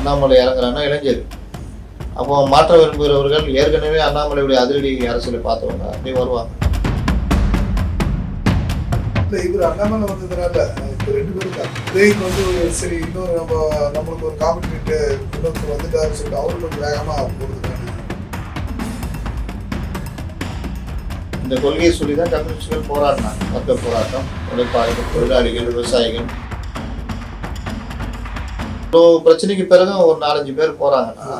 அண்ணாமலை இறங்குறான்னா இளைஞர். அப்போ மாற்ற விரும்புகிறவர்கள் ஏற்கனவே அண்ணாமலையுடைய அதிரடி அரசியலை பார்த்தவங்க அப்படி வருவாங்க. இவர் அண்ணாமலை வந்ததுனால இப்போ 2 பேரும் உதய்க்கு வந்து சரி இன்னொரு நம்மளுக்கு ஒரு காம்படிட்டு இன்னொருத்தர் வந்துட்டாரு சொல்லிட்டு அவரு கொஞ்சம் வேகமாக போடுறாங்க. இந்த கொள்கையை சொல்லி தான் கம்யூனிஸ்டுகள் போராடினாங்க. மக்கள் போராட்டம், உழைப்பாளிகள், தொழிலாளிகள், விவசாயிகள். இவ்வளோ பிரச்சனைக்கு பிறகு ஒரு 4-5 பேர் போகிறாங்கன்னா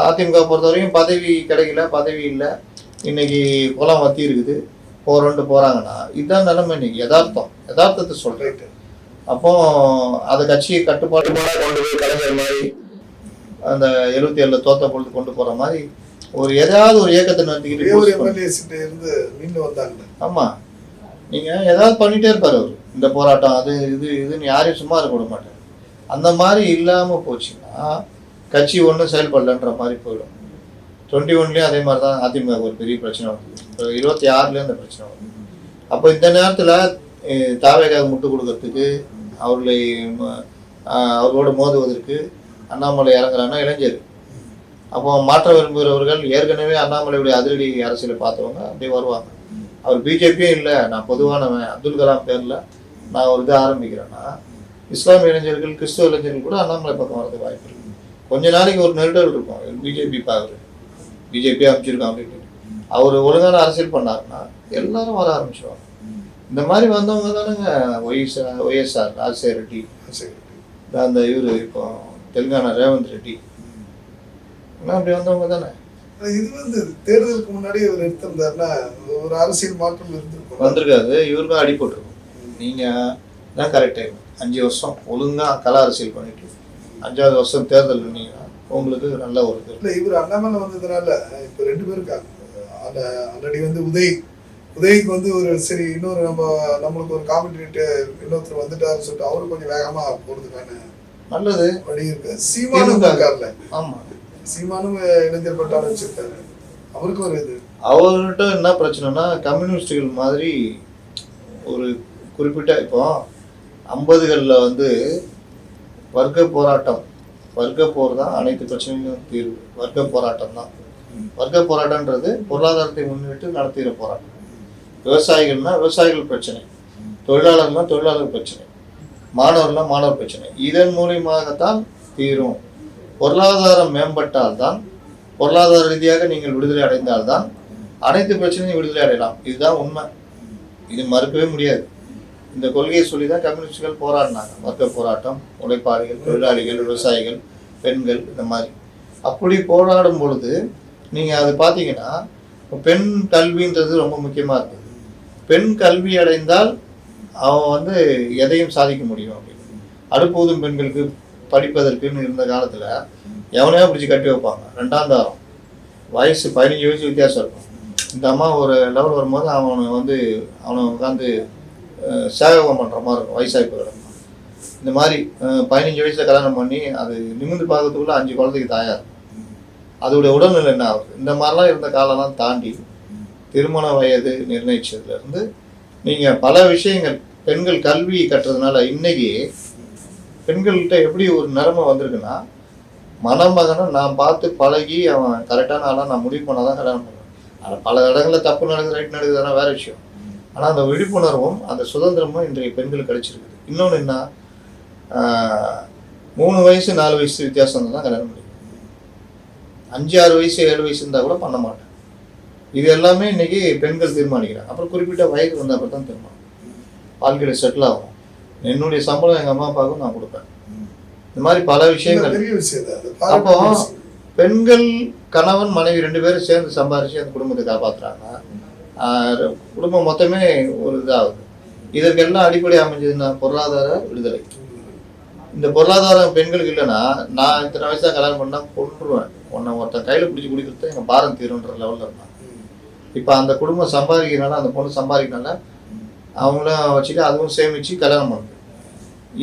அதிமுக பொறுத்த வரைக்கும் பதவி கிடைக்கல, பதவி இல்லை, இன்னைக்கு குளம் வத்தி இருக்குது, போகிறாங்கன்னா இதுதான் நிலைமை. இன்னைக்கு யதார்த்தத்தை சொல்கிறேன். அப்போ அதை கட்சியை கட்டுப்பாடு கொண்டு போய் கலைஞர் மாதிரி அந்த 77 தோத்த பொழுது கொண்டு போகிற மாதிரி ஏதாவது ஒரு இயக்கத்தை நடத்திக்கிட்டு. ஆமாம், நீங்கள் ஏதாவது பண்ணிகிட்டே இருப்பார் அவர். இந்த போராட்டம் அது இதுன்னு யாரையும் சும்மா இருக்க விட மாட்டார். அந்த மாதிரி இல்லாமல் போச்சுன்னா கட்சி ஒன்றும் செயல்படலன்ற மாதிரி போயிடும். 21 அதே மாதிரி தான் அதிமுக ஒரு பெரிய பிரச்சனை வருது. இப்போ 26 அந்த பிரச்சனை வருது. அப்போ இந்த நேரத்தில் தாவேக்காக முட்டு கொடுக்கறதுக்கு, அவர்களோடு மோதுவதற்கு அண்ணாமலை இறங்குறான்னா இளைஞர். அப்போ மாற்ற விரும்புகிறவர்கள் ஏற்கனவே அண்ணாமலையுடைய அதிரடி அரசியலை பார்த்தவங்க அப்படி வருவாங்க. அவர் பிஜேபியும் இல்லை, நான் பொதுவானவன், அப்துல் கலாம் பேரில் நான் ஒரு இதை ஆரம்பிக்கிறேன்னா இஸ்லாமிய இளைஞர்கள், கிறிஸ்துவ இளைஞர்கள் கூட அண்ணாமலை பக்கம் வரதுக்கு வாய்ப்பு இருக்குது. கொஞ்ச நாளைக்கு ஒரு நெருடல் இருக்கும். பிஜேபி அமைச்சிருக்கோம் அப்படின்னு அவர் ஒழுங்கான அரசியல் பண்ணாருன்னா எல்லாரும் வர ஆரம்பிச்சிடுவாங்க. இந்த மாதிரி வந்தவங்க தானேங்க ஒய்எஸ்ஆர் ராஜசேகர் ரெட்டி, அந்த இவர் இப்போ தெலுங்கானா ரேவந்த் ரெட்டி, அப்படி வந்தவங்க தானே. இது வந்து தேர்தலுக்கு முன்னாடி இவர் எடுத்திருந்தாருன்னா ஒரு அரசியல் மாற்றம் வந்திருக்காது. இவருக்கும் அடிபட்டுருக்கும். நீங்கள் தான் கரெக்டாக 5 வருஷம் ஒழுங்காக கல அரசியல் பண்ணிட்டு 5வது வருஷம் தேர்தல் பண்ணீங்கன்னா உங்களுக்கு நல்ல ஒரு இது இல்லை. இவர் அண்ணாமலை வந்ததுனால இப்போ 2 பேரும் இருக்காங்க. ஆல்ரெடி வந்து உதய்க்கு வந்து சரி இன்னொரு நம்மளுக்கு ஒரு காம்படிட்டு இன்னொருத்தர் வந்துட்டாரு சொல்லிட்டு அவரு கொஞ்சம் வேகமாக போடுறதுக்கான நல்லது வழி இருக்கு. சீமானும் இருக்காருல்ல. ஆமாம், சீமானும் இளைஞர் பட்டாளம் வச்சிருக்காரு. அவருக்கு ஒரு இது அவர்கிட்ட என்ன பிரச்சனைனா கம்யூனிஸ்டுகள் மாதிரி ஒரு குறிப்பிட்ட இப்போ 50களில் வந்து வர்க்க போர் தான் அனைத்து பிரச்சனைகளும் தீர்வு. வர்க்க போராட்டம் தான். வர்க்க போராட்டம்ன்றது பொருளாதாரத்தை முன்னிட்டு நடத்துகிற போராட்டம். விவசாயிகள்னா விவசாயிகள் பிரச்சனை, தொழிலாளர்னா தொழிலாளர் பிரச்சனை, மாணவர்னா மாணவர் பிரச்சனை. இதன் மூலியமாகத்தான் தீரும். பொருளாதாரம் மேம்பட்டால்தான், பொருளாதார ரீதியாக நீங்கள் விடுதலை அடைந்தால்தான் அனைத்து பிரச்சனையும் விடுதலை அடையலாம். இதுதான் உண்மை. இது மறுக்கவே முடியாது. இந்த கொள்கையை சொல்லி தான் கம்யூனிஸ்டுகள் போராடினாங்க. வர்க்க போராட்டம், உழைப்பாளிகள், தொழிலாளிகள், விவசாயிகள், பெண்கள், இந்த மாதிரி. அப்படி போராடும் பொழுது நீங்கள் அது பார்த்தீங்கன்னா பெண் கல்வின்றது ரொம்ப முக்கியமாக இருக்குது. பெண் கல்வி அடைந்தால் அவன் வந்து எதையும் சாதிக்க முடியும் அப்படின்னு. அடுப்பூதும் பெண்களுக்கு படிப்பதற்குன்னு இருந்த காலத்தில் எவனையோ பிடிச்சி கட்டி வைப்பாங்க. 2ஆம் தாரம் வயசு 15 வயசு வித்தியாசம் இருக்கும். இந்த அம்மா ஒரு லெவல் வரும்போது அவனை உட்காந்து சேவகம் பண்ணுற மாதிரி இருக்கும். வயசாகி போயிடும். இந்த மாதிரி 15 வயசில் கல்யாணம் பண்ணி அது நிமிர்ந்து பார்க்கறதுக்குள்ள 5 குழந்தைக்கு தாயார். அதோடைய உடல்நிலை என்ன ஆகுது? இந்த மாதிரிலாம் இருந்த காலம்லாம் தாண்டி திருமண வயது நிர்ணயிச்சதுலேருந்து நீங்கள் பல விஷயங்கள் பெண்கள் கல்வி கட்டுறதுனால இன்னைக்கு பெண்கள்கிட்ட எப்படி ஒரு நிலைமை வந்திருக்குன்னா, மணமகனை நான் பார்த்து பழகி அவன் கரெக்டான ஆளாக நான் முடிவு பண்ணால் தான் கல்யாணம் பண்ணுவேன். அதில் பல இடங்களில் தப்பு நடக்குது, ரைட் நடக்குதுன்னா வேறு விஷயம். ஆனால் அந்த விழிப்புணர்வும் அந்த சுதந்திரமும் இன்றைய பெண்கள் கிடைச்சிருக்குது. இன்னொன்று என்ன, 3 வயசு 4 வயசு வித்தியாசம் தான் கல்யாணம் முடியும். 5, 6 வயசு 7 வயசு இருந்தால் கூட பண்ண மாட்டேன். இது எல்லாமே இன்னைக்கு பெண்கள் தீர்மானிக்கிறாங்க. அப்புறம் குறிப்பிட்ட வயது வந்த அப்புறம் தான் தீர்மானம். வாழ்க்கையில் செட்டில் ஆகும். என்னுடைய சம்பளம் எங்கள் அம்மா அப்பாவுக்கும் நான் கொடுப்பேன். இந்த மாதிரி பல விஷயங்கள். அப்போ பெண்கள் கணவன் மனைவி 2 பேரும் சேர்ந்து சம்பாரித்து அந்த குடும்பத்தை காப்பாற்றுறாங்க. குடும்பம் மொத்தமே ஒரு இதாகுது. இதற்கெல்லாம் அடிப்படை அமைஞ்சதுன்னா பொருளாதார விடுதலை. இந்த பொருளாதாரம் பெண்களுக்கு இல்லைன்னா நான் இத்தனை வயசாக கல்யாணம் பண்ணால் கொண்டுருவேன், உன்னை ஒருத்தன் கையில் பிடிச்சி குடிக்கிறது எங்கள் பாரம் தீருன்ற லெவலில் இருந்தான். இப்போ அந்த குடும்பம் சம்பாதிக்கிறனால, அந்த பொண்ணு சம்பாதிக்கிறனால அவங்களும் வச்சுட்டு அதுவும் சேமித்து கல்யாணம் பண்ணுது.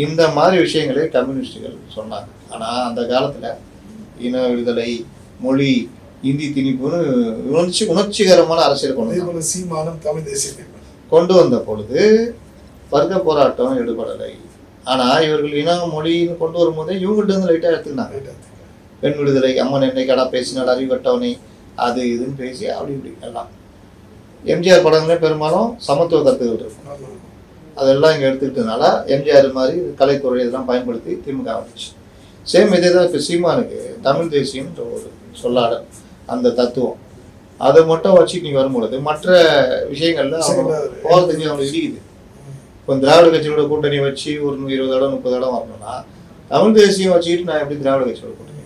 இந்த மாதிரி விஷயங்களே கம்யூனிஸ்டுகள் சொன்னாங்க. ஆனால் அந்த காலத்தில் இன விடுதலை, மொழி, இந்தி திணிப்புன்னு உணர்ச்சிகரமான அரசியல் கொண்டு வந்த பொழுது வர்க்க போராட்டம் எடுபடலை. ஆனால் இவர்கள் இன மொழின்னு கொண்டு வரும்போதே இவங்கள்ட்ட இருந்து லைட்டாக எடுத்துக்கினாங்க. பெண் விடுதலை, அம்மன் என்னைக்கடா பேசினாள், அறிவட்டவனை, அது இதுன்னு பேசி அப்படி இப்படி எல்லாம். எம்ஜிஆர் படங்களே பெரும்பாலும் சமத்துவ கருத்துக்கள் இருக்கும். அதெல்லாம் இங்கே எடுத்துக்கிட்டதுனால எம்ஜிஆர் மாதிரி கலைத்துறை இதெல்லாம் பயன்படுத்தி திமுக வந்துச்சு. சேம் இதே தான் இப்போ சீமானுக்கு தமிழ் தேசியம்ன்ற ஒரு சொல்லாடல், அந்த தத்துவம், அதை மட்டும் வச்சு நீங்கள் வரும்பொழுது மற்ற விஷயங்கள்ல அவங்க போகிறதுக்கு அவங்களுக்கு இடிக்குது. இப்போ திராவிட கட்சியோட கூட்டணி வச்சு ஒரு 20 இடம் 30 இடம் வரணும்னா தமிழ் தேசியம் வச்சுக்கிட்டு நான் எப்படி திராவிட கட்சியோட கூட்டணி?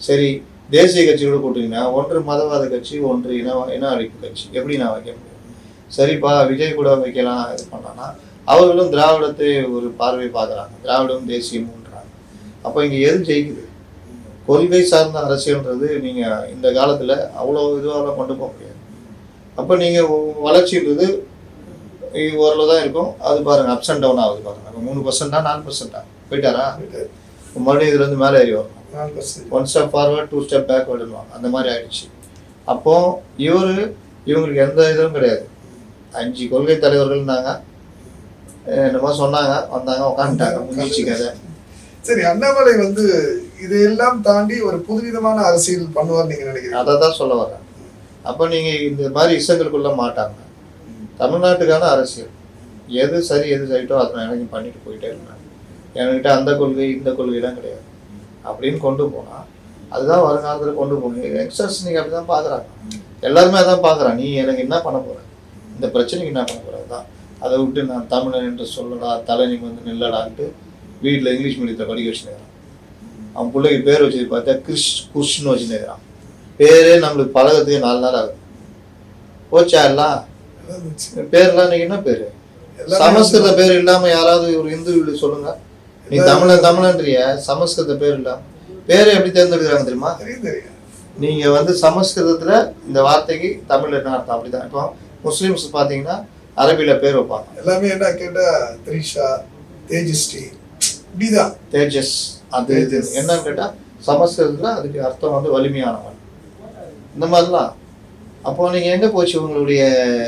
சரி, தேசிய கட்சியோட கூட்டணினா ஒன்று மதவாத கட்சி, ஒன்று இன அழிப்பு கட்சி, எப்படி நான் வைக்க முடியும்? சரிப்பா, விஜய் கூட வைக்கலாம் இது பண்ணான்னா அவர்களும் திராவிடத்தை ஒரு பார்வை பார்க்குறாங்க, திராவிடம் தேசியம்ன்றாங்க. அப்போ இங்கே எது ஜெயிக்குது? கொள்கை சார்ந்த அரசியல்ன்றது நீங்கள் இந்த காலத்தில் அவ்வளோ இதுவாக கொண்டு போக முடியாது. அப்போ நீங்கள் வளர்ச்சின்றது ஓரளவு தான் இருக்கும். அது பாருங்கள் அப்ஸ் அண்ட் டவுன் ஆகுது பாருங்கள். இப்போ 3%, 4% போயிட்டாரா? மறுபடியும் இதுலேருந்து மேலே ஏறி வரும். 1 ஸ்டெப் ஃபார்வர்ட் 2 ஸ்டெப் பேக்வர்டுன்னு அந்த மாதிரி ஆயிடுச்சு. அப்போ இவங்களுக்கு எந்த இதுவும் கிடையாது. 5 கொள்கை தலைவர்கள்னாங்க, என்னமோ சொன்னாங்க, வந்தாங்க, உட்காந்துட்டாங்க, முடிஞ்சிச்சு கதை. சரி, அண்ணாமலை வந்து இதையெல்லாம் தாண்டி ஒரு புதுவிதமான அரசியல் பண்ணுவார் நீங்க நினைக்கிறீங்க? அதை தான் சொல்ல வரேன். அப்போ நீங்க இந்த மாதிரி இசங்களுக்குள்ள மாட்டாங்க. தமிழ்நாட்டுக்கான அரசியல் எது சரி எது சரிட்டோ அதை எனக்கு பண்ணிட்டு போயிட்டே இருந்தேன். என்கிட்ட அந்த கொள்கை இந்த கொள்கைலாம் கிடையாது அப்படின்னு கொண்டு போனா அதுதான் வருங்காலத்தில் கொண்டு போகணும். யங்ஸ்டர்ஸ் நீங்கள் அப்படி தான் பார்க்குறாங்க, எல்லாருமே அதான் பார்க்குறான். நீ எனக்கு என்ன பண்ண போற, இந்த பிரச்சனைக்கு என்ன பண்ண போறது தான். அதை விட்டு நான் தமிழன் என்று சொல்லடா, தலை நீ வந்து நில்லடான்ட்டு வீட்டில் இங்கிலீஷ் மீடியத்தை படிக்க வச்சுருக்கிறான். அவன் பிள்ளைக்கு பேர் வச்சது பார்த்தா குஷ்ன்னு வச்சுருக்கிறான். பேரே நம்மளுக்கு பழகத்துக்கு 4 நாள் ஆகுது. போச்சா எல்லாம் பேர்லாம் இன்னைக்கு என்ன பேரு? சமஸ்கிருத பேர் இல்லாம யாராவது ஒரு இந்து வீடு சொல்லுங்க. நீ தமிழன்றிய சமஸ்கிருத பேர் இல்லாம பேரை எப்படி தேர்ந்தெடுக்கிறாங்க தெரியுமா? நீங்க வந்து சமஸ்கிருதத்துல இந்த வார்த்தைக்கு தமிழ்ல என்ன அர்த்தம் அப்படிதான். இப்போ முஸ்லிம்ஸ் பாத்தீங்கன்னா அரபில பேர் வைப்பாங்க. எல்லாமே என்ன கேட்டா த்ரிஷா, தேஜஸ்ரீ, இப்படிதான் தேஜஸ். அது என்னன்னு கேட்டா சமஸ்கிருதத்துல அதுக்கு அர்த்தம் வந்து வலிமையானவன், இந்த மாதிரிலாம். அப்போ நீங்க எங்க போச்சு உங்களுடைய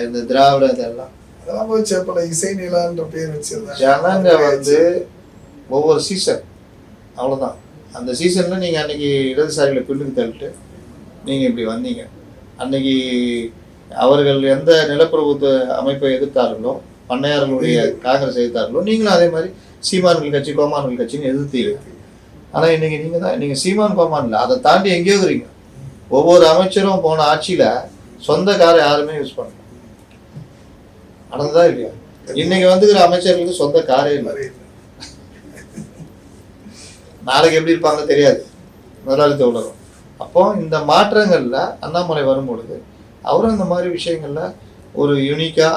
இந்த திராவிட இதெல்லாம்? அதெல்லாம் போச்சு. அப்ப இசை நிலான்ற பேர் வச்சிருந்தாங்க. ஜனங்க வந்து ஒவ்வொரு சீசன் அவ்வளவுதான். அந்த சீசன்ல நீங்க அன்னைக்கு இடதுசாரிகளை பின்னுக்கு தள்ளிட்டு நீங்க இப்படி வந்தீங்க. அன்னைக்கு அவர்கள் எந்த நிலப்பிரபுத்துவ அமைப்பை எதிர்த்தார்களோ, பண்ணையார்களுடைய காங்கிரஸ் எதிர்த்தார்களோ, நீங்களும் அதே மாதிரி சீமான்கள் கட்சி, கோமான்கள் கட்சின்னு எதிர்த்தீங்க. ஆனா இன்னைக்கு நீங்க சீமான் கோமான் இல்லை, அதை தாண்டி எங்கேயோ இருக்கிறீங்க. ஒவ்வொரு அமைச்சரும் போன ஆட்சியில சொந்த காரை யாருமே யூஸ் பண்ணல. நடந்ததா இல்லையா? இன்னைக்கு வந்துக்கிற அமைச்சர்களுக்கு சொந்த காரே இல்லை. நாளைக்கு எப்படி இருப்பாங்க தெரியாது, முதலாளித்துவ உலகம். அப்போ இந்த மாற்றங்கள்ல அண்ணாமலை வரும்பொழுது அவரும் இந்த மாதிரி விஷயங்கள்ல ஒரு யூனிக்கா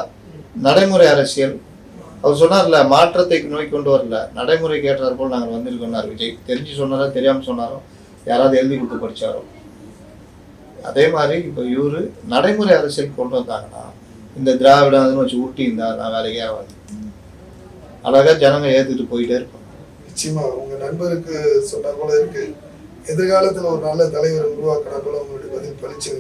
நடைமுறை அரசியல், அவர் சொன்னார்ல, மாற்றத்தை நோக்கி கொண்டு வரல, நடைமுறைக்கு ஏற்றார் போல் நாங்கள் வந்திருக்கோம்னார் விஜய். தெரிஞ்சு சொன்னாரோ தெரியாம சொன்னாரோ, யாராவது எழுதி கொடுத்து படிச்சாரோ, அதே மாதிரி இப்போ இவரு நடைமுறை அரசியல் கொண்டு வந்தாங்கன்னா இந்த திராவிடம் அதுன்னு வச்சு ஊட்டி இருந்தா நான் வேலைக்கே ஆகாது. அழகா ஜனங்க ஏத்துட்டு போயிட்டே இருப்பாங்க. நிச்சயமா உங்க நண்பருக்கு சொன்ன போல இருக்கு, எதிர்காலத்துல ஒரு நல்ல தலைவர் உருவாக்கினா போல உங்களுடைய பதில் பளிச்சு.